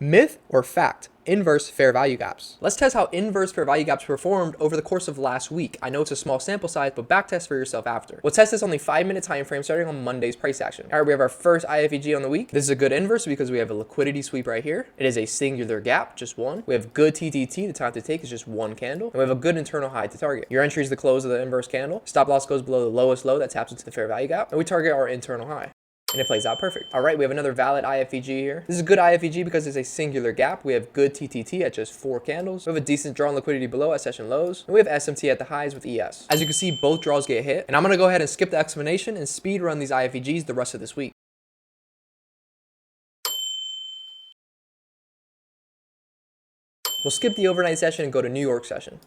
Myth or fact? Inverse fair value gaps. Let's test how inverse fair value gaps performed over the course of last week. I know it's a small sample size, but backtest for yourself after. We'll test this on the 5-minute time frame starting on Monday's price action. All right, we have our first iFVG on the week. This is a good inverse because we have a liquidity sweep right here. It is a singular gap, just one. We have good TTT, the time to take is just one candle. And we have a good internal high to target. Your entry is the close of the inverse candle. Stop loss goes below the lowest low that taps into the fair value gap. And we target our internal high. And it plays out perfect. All right, we have another valid iFVG here. This is a good iFVG because it's a singular gap. We have good TTT at just 4 candles. We have a decent draw on liquidity below at session lows. And we have SMT at the highs with ES. As you can see, both draws get hit. And I'm going to go ahead and skip the explanation and speed run these iFVGs the rest of this week. We'll skip the overnight session and go to New York session.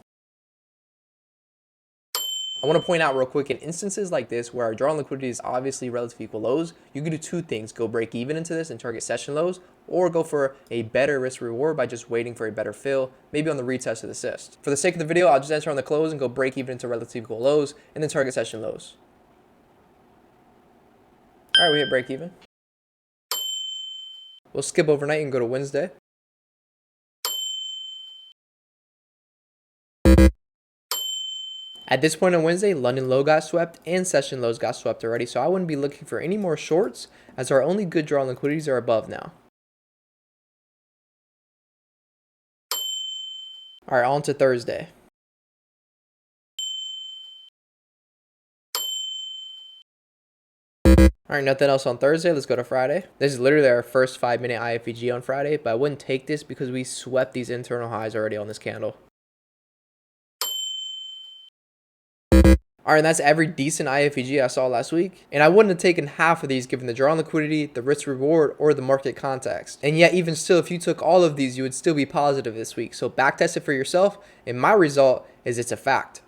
I want to point out real quick, in instances like this where our draw on liquidity is obviously relative equal lows, you can do two things: go break even into this and target session lows, or go for a better risk reward by just waiting for a better fill, maybe on the retest of the cyst. For the sake of the video, I'll just enter on the close and go break even into relative equal lows and then target session lows. All right, we hit break even. We'll skip overnight and go to Wednesday. At this point on Wednesday, London low got swept and session lows got swept already, so I wouldn't be looking for any more shorts as our only good draw on liquidities are above now. All right, on to Thursday. All right, nothing else on Thursday. Let's go to Friday. This is literally our first 5-minute iFVG on Friday, but I wouldn't take this because we swept these internal highs already on this candle. All right, and that's every decent iFVG I saw last week. And I wouldn't have taken half of these given the draw on liquidity, the risk reward, or the market context. And yet, even still, if you took all of these, you would still be positive this week. So backtest it for yourself. And my result is it's a fact.